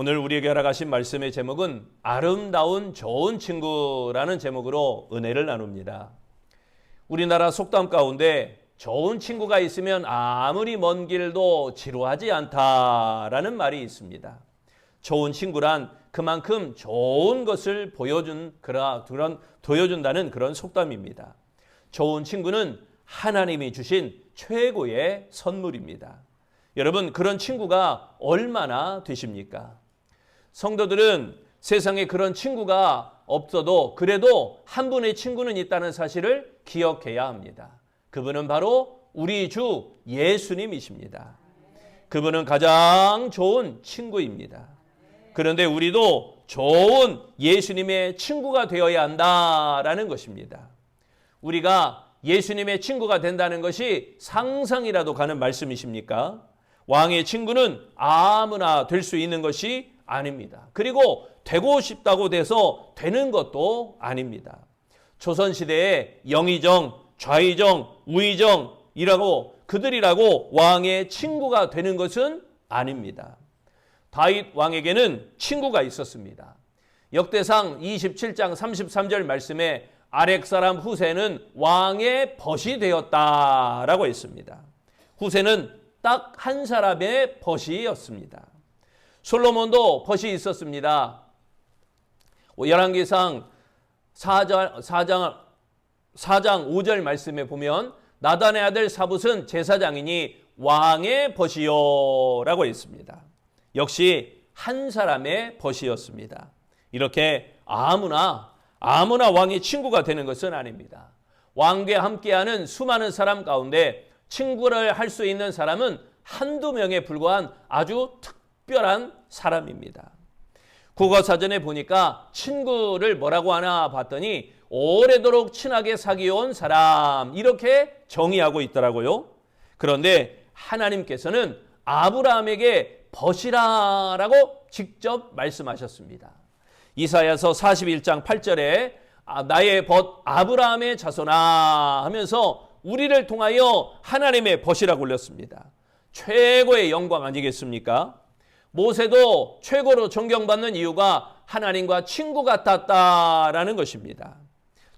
오늘 우리에게 허락하신 말씀의 제목은 아름다운 좋은 친구라는 제목으로 은혜를 나눕니다. 우리나라 속담 가운데 좋은 친구가 있으면 아무리 먼 길도 지루하지 않다라는 말이 있습니다. 좋은 친구란 그만큼 좋은 것을 보여준다는 그런 속담입니다. 좋은 친구는 하나님이 주신 최고의 선물입니다. 여러분, 그런 친구가 얼마나 되십니까? 성도들은 세상에 그런 친구가 없어도 그래도 한 분의 친구는 있다는 사실을 기억해야 합니다. 그분은 바로 우리 주 예수님이십니다. 그분은 가장 좋은 친구입니다. 그런데 우리도 좋은 예수님의 친구가 되어야 한다라는 것입니다. 우리가 예수님의 친구가 된다는 것이 상상이라도 가는 말씀이십니까? 왕의 친구는 아무나 될 수 있는 것이 아닙니다. 그리고 되고 싶다고 돼서 되는 것도 아닙니다. 조선시대에 영의정, 좌의정, 우의정이라고 그들이라고 왕의 친구가 되는 것은 아닙니다. 다윗 왕에게는 친구가 있었습니다. 역대상 27장 33절 말씀에 아렉 사람 후세는 왕의 벗이 되었다라고 했습니다. 후세는 딱 한 사람의 벗이었습니다. 솔로몬도 벗이 있었습니다. 열왕기상 4장 5절 말씀에 보면 나단의 아들 사붓은 제사장이니 왕의 벗이요라고 했습니다. 역시 한 사람의 벗이었습니다. 이렇게 아무나 왕의 친구가 되는 것은 아닙니다. 왕과 함께하는 수많은 사람 가운데 친구를 할 수 있는 사람은 한두 명에 불과한 아주 특별한 사람입니다. 국어사전에 보니까 친구를 뭐라고 하나 봤더니 오래도록 친하게 사귀어온 사람, 이렇게 정의하고 있더라고요. 그런데 하나님께서는 아브라함에게 벗이라라고 직접 말씀하셨습니다. 이사야서 41장 8절에 나의 벗 아브라함의 자손아 하면서 우리를 통하여 하나님의 벗이라고 불렸습니다. 최고의 영광 아니겠습니까? 모세도 최고로 존경받는 이유가 하나님과 친구 같았다라는 것입니다.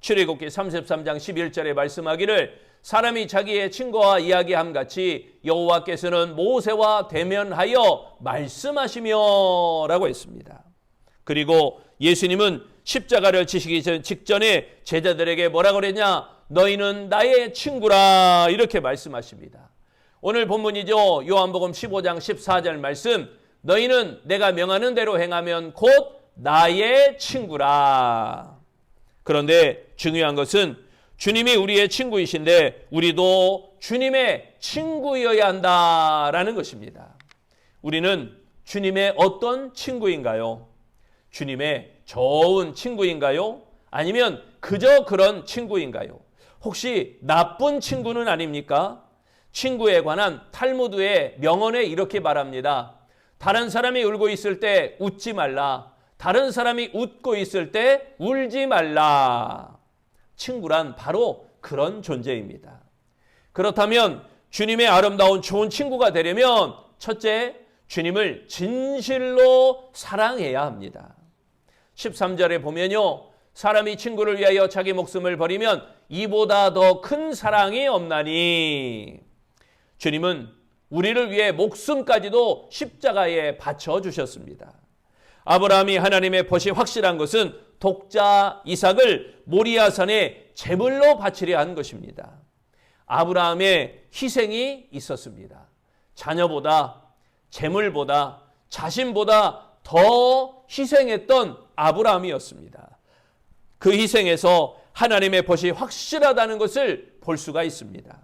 출애굽기 33장 11절에 말씀하기를 사람이 자기의 친구와 이야기함 같이 여호와께서는 모세와 대면하여 말씀하시며 라고 했습니다. 그리고 예수님은 십자가를 지시기 직전에 제자들에게 뭐라고 그랬냐? 너희는 나의 친구라 이렇게 말씀하십니다. 오늘 본문이죠. 요한복음 15장 14절 말씀, 너희는 내가 명하는 대로 행하면 곧 나의 친구라. 그런데 중요한 것은 주님이 우리의 친구이신데 우리도 주님의 친구여야 한다라는 것입니다. 우리는 주님의 어떤 친구인가요? 주님의 좋은 친구인가요? 아니면 그저 그런 친구인가요? 혹시 나쁜 친구는 아닙니까? 친구에 관한 탈무드의 명언에 이렇게 말합니다. 다른 사람이 울고 있을 때 웃지 말라. 다른 사람이 웃고 있을 때 울지 말라. 친구란 바로 그런 존재입니다. 그렇다면 주님의 아름다운 좋은 친구가 되려면 첫째, 주님을 진실로 사랑해야 합니다. 13절에 보면요. 사람이 친구를 위하여 자기 목숨을 버리면 이보다 더 큰 사랑이 없나니. 주님은 우리를 위해 목숨까지도 십자가에 바쳐주셨습니다. 아브라함이 하나님의 벗이 확실한 것은 독자 이삭을 모리아산에 제물로 바치려 한 것입니다. 아브라함의 희생이 있었습니다. 자녀보다, 제물보다, 자신보다 더 희생했던 아브라함이었습니다. 그 희생에서 하나님의 벗이 확실하다는 것을 볼 수가 있습니다.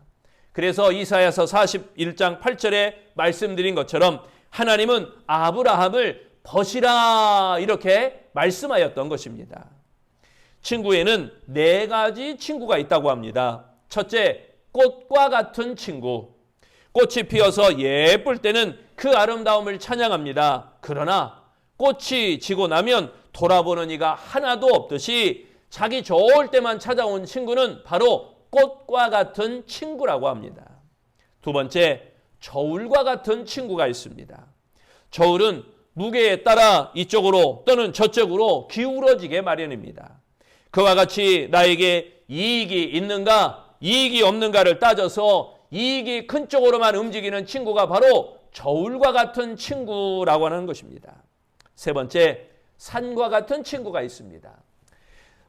그래서 이사야서 41장 8절에 말씀드린 것처럼 하나님은 아브라함을 벗이라 이렇게 말씀하였던 것입니다. 친구에는 4가지 친구가 있다고 합니다. 첫째, 꽃과 같은 친구. 꽃이 피어서 예쁠 때는 그 아름다움을 찬양합니다. 그러나 꽃이 지고 나면 돌아보는 이가 하나도 없듯이 자기 좋을 때만 찾아온 친구는 바로 꽃과 같은 친구라고 합니다. 두 번째, 저울과 같은 친구가 있습니다. 저울은 무게에 따라 이쪽으로 또는 저쪽으로 기울어지게 마련입니다. 그와 같이 나에게 이익이 있는가, 이익이 없는가를 따져서 이익이 큰 쪽으로만 움직이는 친구가 바로 저울과 같은 친구라고 하는 것입니다. 세 번째, 산과 같은 친구가 있습니다.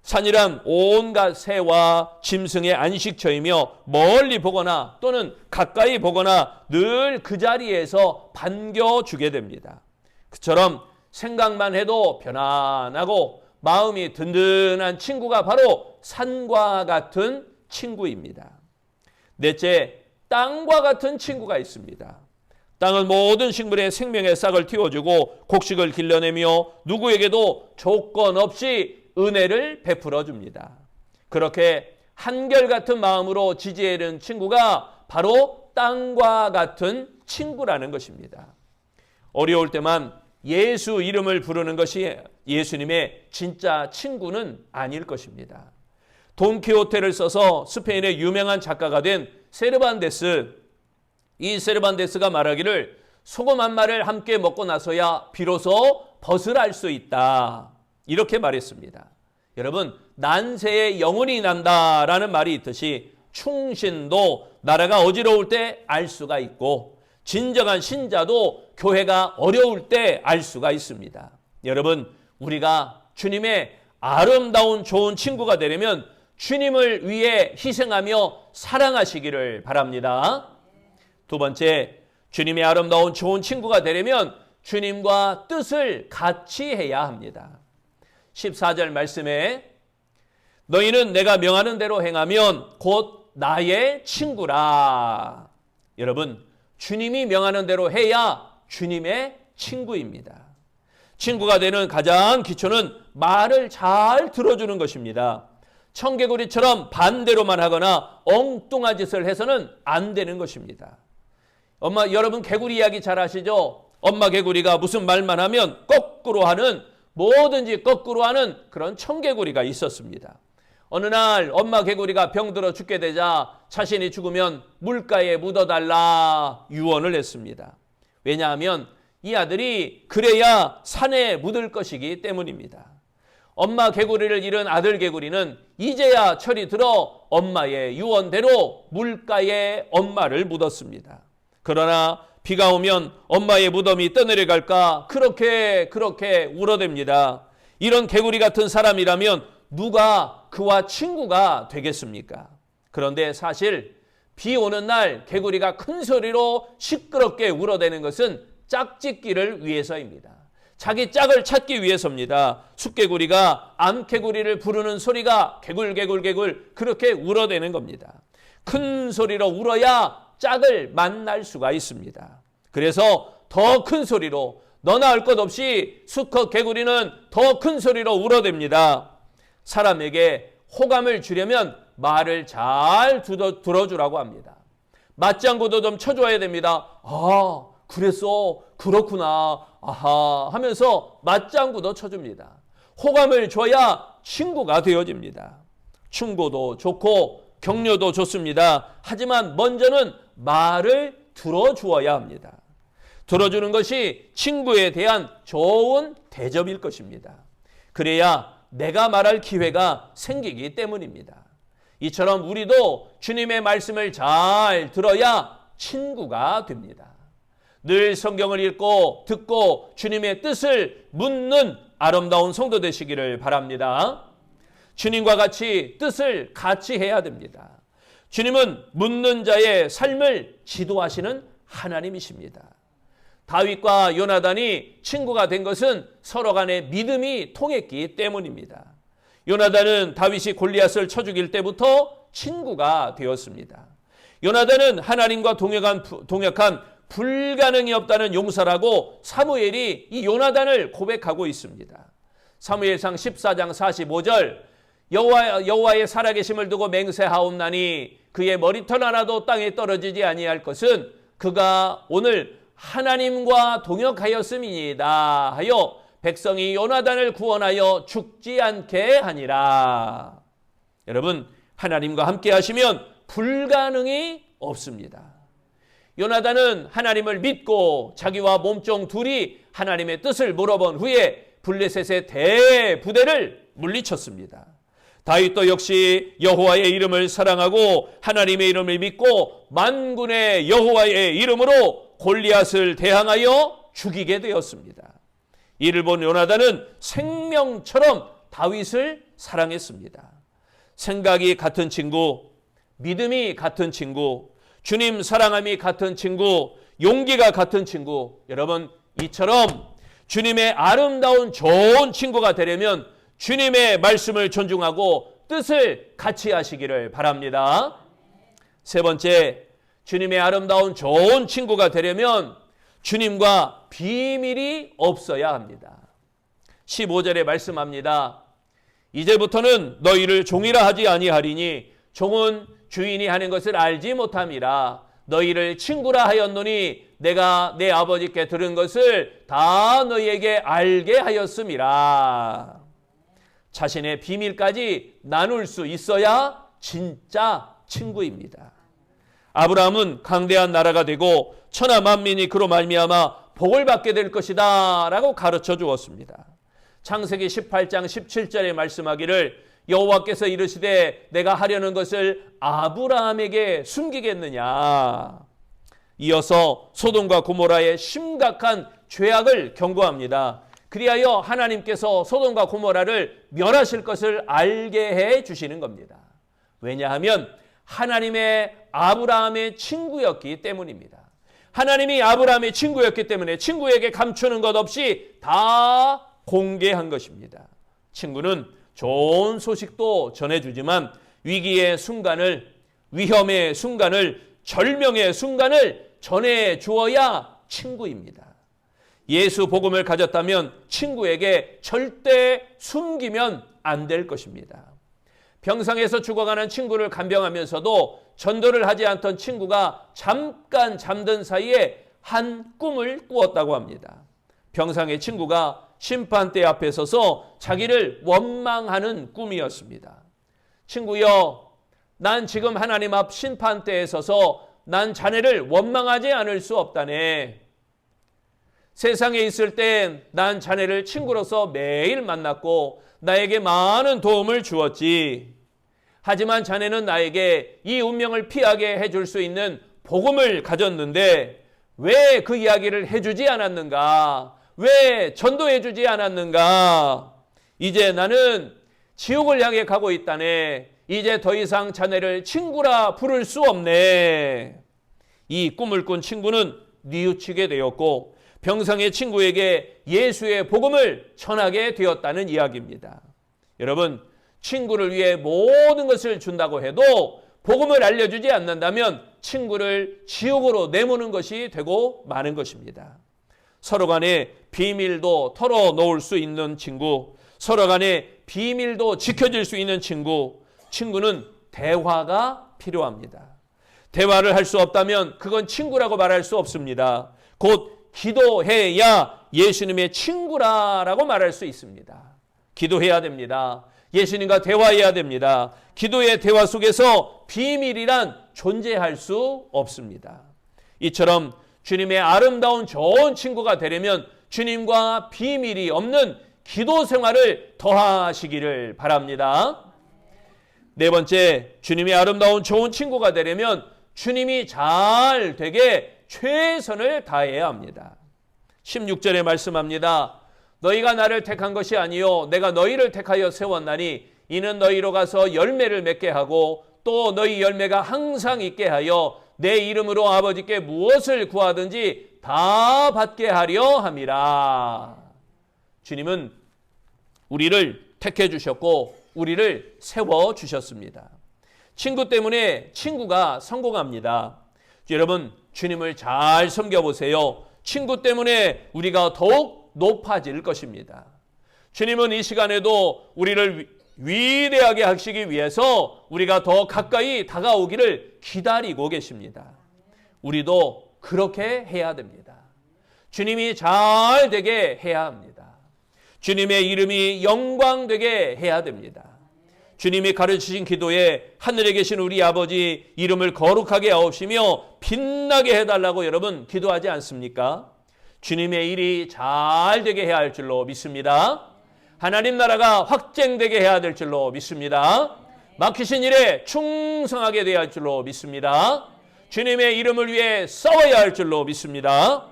산이란 온갖 새와 짐승의 안식처이며 멀리 보거나 또는 가까이 보거나 늘 그 자리에서 반겨주게 됩니다. 그처럼 생각만 해도 편안하고 마음이 든든한 친구가 바로 산과 같은 친구입니다. 넷째, 땅과 같은 친구가 있습니다. 땅은 모든 식물의 생명의 싹을 틔워주고 곡식을 길러내며 누구에게도 조건 없이 은혜를 베풀어 줍니다. 그렇게 한결같은 마음으로 지지해는 친구가 바로 땅과 같은 친구라는 것입니다. 어려울 때만 예수 이름을 부르는 것이 예수님의 진짜 친구는 아닐 것입니다. 돈키호테를 써서 스페인의 유명한 작가가 된 세르반테스, 이 세르반테스가 말하기를 소금 한 마리를 함께 먹고 나서야 비로소 벗을 알 수 있다, 이렇게 말했습니다. 여러분, 난세에 영혼이 난다라는 말이 있듯이 충신도 나라가 어지러울 때 알 수가 있고 진정한 신자도 교회가 어려울 때 알 수가 있습니다. 여러분, 우리가 주님의 아름다운 좋은 친구가 되려면 주님을 위해 희생하며 사랑하시기를 바랍니다. 두 번째, 주님의 아름다운 좋은 친구가 되려면 주님과 뜻을 같이 해야 합니다. 14절 말씀에 너희는 내가 명하는 대로 행하면 곧 나의 친구라. 여러분, 주님이 명하는 대로 해야 주님의 친구입니다. 친구가 되는 가장 기초는 말을 잘 들어주는 것입니다. 청개구리처럼 반대로만 하거나 엉뚱한 짓을 해서는 안 되는 것입니다. 여러분 개구리 이야기 잘 아시죠? 엄마 개구리가 무슨 말만 하면 거꾸로 하는, 뭐든지 거꾸로 하는 그런 청개구리가 있었습니다. 어느 날 엄마 개구리가 병들어 죽게 되자 자신이 죽으면 물가에 묻어달라 유언을 했습니다. 왜냐하면 이 아들이 그래야 산에 묻을 것이기 때문입니다. 엄마 개구리를 잃은 아들 개구리는 이제야 철이 들어 엄마의 유언대로 물가에 엄마를 묻었습니다. 그러나 비가 오면 엄마의 무덤이 떠내려갈까 그렇게 울어댑니다. 이런 개구리 같은 사람이라면 누가 그와 친구가 되겠습니까? 그런데 사실 비 오는 날 개구리가 큰 소리로 시끄럽게 울어대는 것은 짝짓기를 위해서입니다. 자기 짝을 찾기 위해서입니다. 숫개구리가 암개구리를 부르는 소리가 개굴개굴개굴 그렇게 울어대는 겁니다. 큰 소리로 울어야 짝을 만날 수가 있습니다. 그래서 더 큰 소리로, 너나 할 것 없이 수컷 개구리는 더 큰 소리로 울어댑니다. 사람에게 호감을 주려면 말을 잘 들어주라고 합니다. 맞장구도 좀 쳐줘야 됩니다. 아, 그랬어, 그렇구나, 아하 하면서 맞장구도 쳐줍니다. 호감을 줘야 친구가 되어집니다. 충고도 좋고 격려도 좋습니다. 하지만 먼저는 말을 들어주어야 합니다. 들어주는 것이 친구에 대한 좋은 대접일 것입니다. 그래야 내가 말할 기회가 생기기 때문입니다. 이처럼 우리도 주님의 말씀을 잘 들어야 친구가 됩니다. 늘 성경을 읽고 듣고 주님의 뜻을 묻는 아름다운 성도 되시기를 바랍니다. 주님과 같이 뜻을 같이 해야 됩니다. 주님은 묻는 자의 삶을 지도하시는 하나님이십니다. 다윗과 요나단이 친구가 된 것은 서로 간에 믿음이 통했기 때문입니다. 요나단은 다윗이 골리앗을 쳐 죽일 때부터 친구가 되었습니다. 요나단은 하나님과 동역한 불가능이 없다는 용사라고 사무엘이 이 요나단을 고백하고 있습니다. 사무엘상 14장 45절 여호와의 살아계심을 두고 맹세하옵나니 그의 머리털 하나도 땅에 떨어지지 아니할 것은 그가 오늘 하나님과 동역하였음이니이다 하여 백성이 요나단을 구원하여 죽지 않게 하니라. 여러분, 하나님과 함께 하시면 불가능이 없습니다. 요나단은 하나님을 믿고 자기와 몸종 둘이 하나님의 뜻을 물어본 후에 블레셋의 대부대를 물리쳤습니다. 다윗도 역시 여호와의 이름을 사랑하고 하나님의 이름을 믿고 만군의 여호와의 이름으로 골리앗을 대항하여 죽이게 되었습니다. 이를 본 요나단은 생명처럼 다윗을 사랑했습니다. 생각이 같은 친구, 믿음이 같은 친구, 주님 사랑함이 같은 친구, 용기가 같은 친구, 여러분 이처럼 주님의 아름다운 좋은 친구가 되려면 주님의 말씀을 존중하고 뜻을 같이 하시기를 바랍니다. 세 번째, 주님의 아름다운 좋은 친구가 되려면 주님과 비밀이 없어야 합니다. 15절에 말씀합니다. 이제부터는 너희를 종이라 하지 아니하리니 종은 주인이 하는 것을 알지 못함이라. 너희를 친구라 하였노니 내가 내 아버지께 들은 것을 다 너희에게 알게 하였음이라. 자신의 비밀까지 나눌 수 있어야 진짜 친구입니다. 아브라함은 강대한 나라가 되고 천하 만민이 그로 말미암아 복을 받게 될 것이다 라고 가르쳐 주었습니다. 창세기 18장 17절에 말씀하기를 여호와께서 이르시되 내가 하려는 것을 아브라함에게 숨기겠느냐. 이어서 소돔과 고모라의 심각한 죄악을 경고합니다. 그리하여 하나님께서 소돔과 고모라를 멸하실 것을 알게 해 주시는 겁니다. 왜냐하면 하나님의 아브라함의 친구였기 때문입니다. 하나님이 아브라함의 친구였기 때문에 친구에게 감추는 것 없이 다 공개한 것입니다. 친구는 좋은 소식도 전해주지만 위기의 순간을, 위험의 순간을, 절명의 순간을 전해주어야 친구입니다. 예수 복음을 가졌다면 친구에게 절대 숨기면 안 될 것입니다. 병상에서 죽어가는 친구를 간병하면서도 전도를 하지 않던 친구가 잠깐 잠든 사이에 한 꿈을 꾸었다고 합니다. 병상의 친구가 심판대 앞에 서서 자기를 원망하는 꿈이었습니다. 친구여, 난 지금 하나님 앞 심판대에 서서 난 자네를 원망하지 않을 수 없다네. 세상에 있을 땐 난 자네를 친구로서 매일 만났고 나에게 많은 도움을 주었지. 하지만 자네는 나에게 이 운명을 피하게 해줄 수 있는 복음을 가졌는데 왜 그 이야기를 해주지 않았는가? 왜 전도해주지 않았는가? 이제 나는 지옥을 향해 가고 있다네. 이제 더 이상 자네를 친구라 부를 수 없네. 이 꿈을 꾼 친구는 뉘우치게 되었고 병상의 친구에게 예수의 복음을 전하게 되었다는 이야기입니다. 여러분, 친구를 위해 모든 것을 준다고 해도 복음을 알려주지 않는다면 친구를 지옥으로 내모는 것이 되고 마는 것입니다. 서로 간에 비밀도 털어놓을 수 있는 친구, 서로 간에 비밀도 지켜질 수 있는 친구, 친구는 대화가 필요합니다. 대화를 할 수 없다면 그건 친구라고 말할 수 없습니다. 곧 기도해야 예수님의 친구라고 말할 수 있습니다. 기도해야 됩니다. 예수님과 대화해야 됩니다. 기도의 대화 속에서 비밀이란 존재할 수 없습니다. 이처럼 주님의 아름다운 좋은 친구가 되려면 주님과 비밀이 없는 기도 생활을 더하시기를 바랍니다. 네 번째, 주님의 아름다운 좋은 친구가 되려면 주님이 잘 되게 최선을 다해야 합니다. 16절에 말씀합니다. 너희가 나를 택한 것이 아니요 내가 너희를 택하여 세웠나니 이는 너희로 가서 열매를 맺게 하고 또 너희 열매가 항상 있게 하여 내 이름으로 아버지께 무엇을 구하든지 다 받게 하려 함이라. 주님은 우리를 택해 주셨고 우리를 세워 주셨습니다. 친구 때문에 친구가 성공합니다. 여러분, 주님을 잘 섬겨보세요. 친구 때문에 우리가 더욱 높아질 것입니다. 주님은 이 시간에도 우리를 위대하게 하시기 위해서 우리가 더 가까이 다가오기를 기다리고 계십니다. 우리도 그렇게 해야 됩니다. 주님이 잘 되게 해야 합니다. 주님의 이름이 영광되게 해야 됩니다. 주님이 가르치신 기도에 하늘에 계신 우리 아버지 이름을 거룩하게 하옵시며 빛나게 해달라고 여러분 기도하지 않습니까? 주님의 일이 잘 되게 해야 할 줄로 믿습니다. 하나님 나라가 확장되게 해야 될 줄로 믿습니다. 맡기신 일에 충성하게 되어야 할 줄로 믿습니다. 주님의 이름을 위해 싸워야 할 줄로 믿습니다.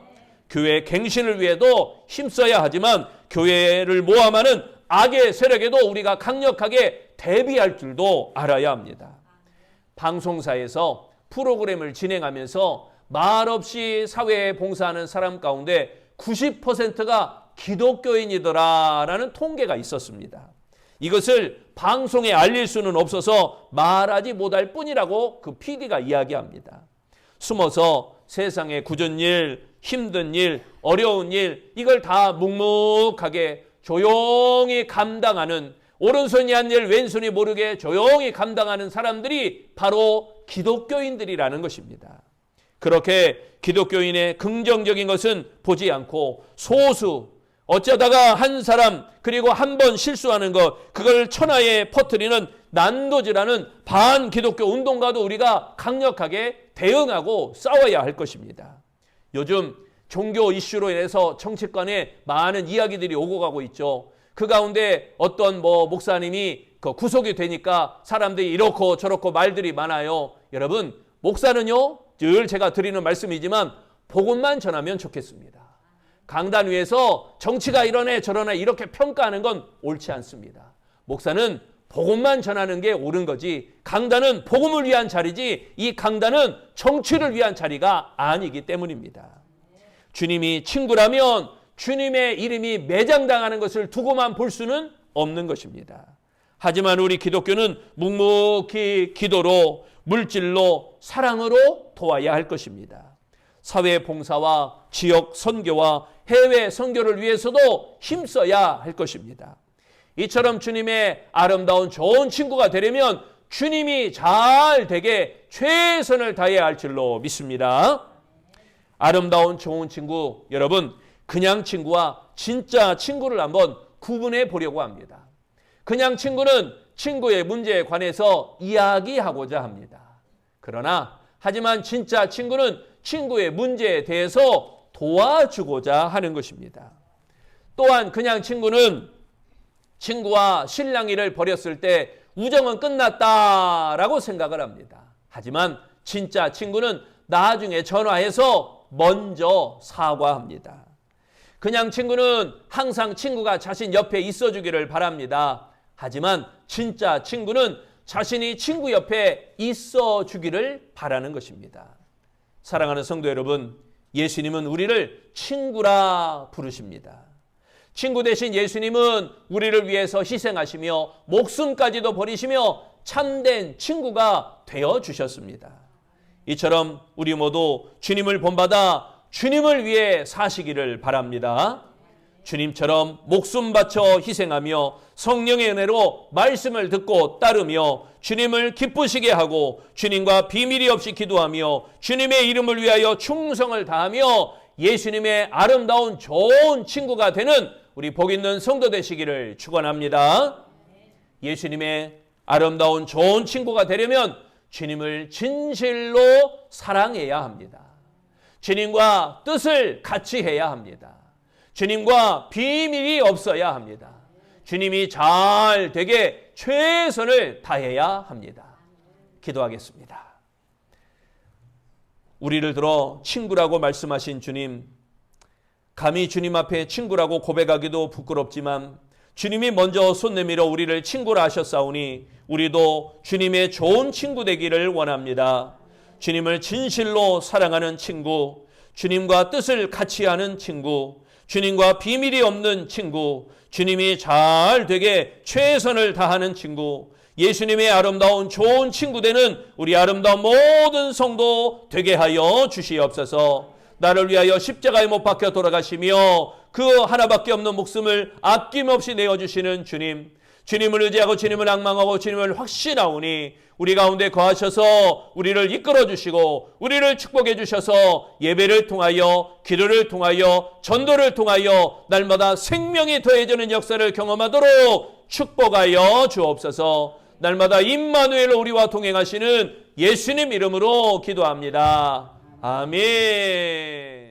교회 갱신을 위해도 힘써야 하지만 교회를 모함하는 악의 세력에도 우리가 강력하게 대비할 줄도 알아야 합니다. 방송사에서 프로그램을 진행하면서 말없이 사회에 봉사하는 사람 가운데 90%가 기독교인이더라라는 통계가 있었습니다. 이것을 방송에 알릴 수는 없어서 말하지 못할 뿐이라고 그 PD가 이야기합니다. 숨어서 세상의 굳은 일, 힘든 일, 어려운 일 이걸 다 묵묵하게 조용히 감당하는 오른손이 한 일 왼손이 모르게 조용히 감당하는 사람들이 바로 기독교인들이라는 것입니다. 그렇게 기독교인의 긍정적인 것은 보지 않고 소수 어쩌다가 한 사람 그리고 한 번 실수하는 것 그걸 천하에 퍼뜨리는 난도질하는 반기독교 운동가도 우리가 강력하게 대응하고 싸워야 할 것입니다. 요즘 종교 이슈로 인해서 정치권에 많은 이야기들이 오고 가고 있죠. 그 가운데 어떤 목사님이 구속이 되니까 사람들이 이렇고 저렇고 말들이 많아요. 여러분 목사는요 늘 제가 드리는 말씀이지만 복음만 전하면 좋겠습니다. 강단 위에서 정치가 이러네 저러네 이렇게 평가하는 건 옳지 않습니다. 목사는 복음만 전하는 게 옳은 거지 강단은 복음을 위한 자리지 이 강단은 정치를 위한 자리가 아니기 때문입니다. 주님이 친구라면 주님의 이름이 매장당하는 것을 두고만 볼 수는 없는 것입니다. 하지만 우리 기독교는 묵묵히 기도로 물질로 사랑으로 도와야 할 것입니다. 사회 봉사와 지역 선교와 해외 선교를 위해서도 힘써야 할 것입니다. 이처럼 주님의 아름다운 좋은 친구가 되려면 주님이 잘 되게 최선을 다해야 할 줄로 믿습니다. 아름다운 좋은 친구, 여러분 그냥 친구와 진짜 친구를 한번 구분해 보려고 합니다. 그냥 친구는 친구의 문제에 관해서 이야기하고자 합니다. 그러나 하지만 진짜 친구는 친구의 문제에 대해서 도와주고자 하는 것입니다. 또한 그냥 친구는 친구와 실랑이를 벌였을 때 우정은 끝났다라고 생각을 합니다. 하지만 진짜 친구는 나중에 전화해서 먼저 사과합니다. 그냥 친구는 항상 친구가 자신 옆에 있어주기를 바랍니다. 하지만 진짜 친구는 자신이 친구 옆에 있어주기를 바라는 것입니다. 사랑하는 성도 여러분, 예수님은 우리를 친구라 부르십니다. 친구 되신 예수님은 우리를 위해서 희생하시며 목숨까지도 버리시며 참된 친구가 되어주셨습니다. 이처럼 우리 모두 주님을 본받아 주님을 위해 사시기를 바랍니다. 주님처럼 목숨 바쳐 희생하며 성령의 은혜로 말씀을 듣고 따르며 주님을 기쁘시게 하고 주님과 비밀이 없이 기도하며 주님의 이름을 위하여 충성을 다하며 예수님의 아름다운 좋은 친구가 되는 우리 복 있는 성도 되시기를 축원합니다. 예수님의 아름다운 좋은 친구가 되려면 주님을 진실로 사랑해야 합니다. 주님과 뜻을 같이 해야 합니다. 주님과 비밀이 없어야 합니다. 주님이 잘 되게 최선을 다해야 합니다. 기도하겠습니다. 우리를 들어 친구라고 말씀하신 주님, 감히 주님 앞에 친구라고 고백하기도 부끄럽지만 주님이 먼저 손 내밀어 우리를 친구라 하셨사오니 우리도 주님의 좋은 친구 되기를 원합니다. 주님을 진실로 사랑하는 친구, 주님과 뜻을 같이 하는 친구, 주님과 비밀이 없는 친구, 주님이 잘 되게 최선을 다하는 친구, 예수님의 아름다운 좋은 친구 되는 우리 아름다운 모든 성도 되게 하여 주시옵소서. 나를 위하여 십자가에 못 박혀 돌아가시며 그 하나밖에 없는 목숨을 아낌없이 내어주시는 주님, 주님을 의지하고 주님을 앙망하고 주님을 확신하오니 우리 가운데 거하셔서 우리를 이끌어 주시고 우리를 축복해 주셔서 예배를 통하여 기도를 통하여 전도를 통하여 날마다 생명이 더해지는 역사를 경험하도록 축복하여 주옵소서. 날마다 임마누엘로 우리와 동행하시는 예수님 이름으로 기도합니다. 아멘.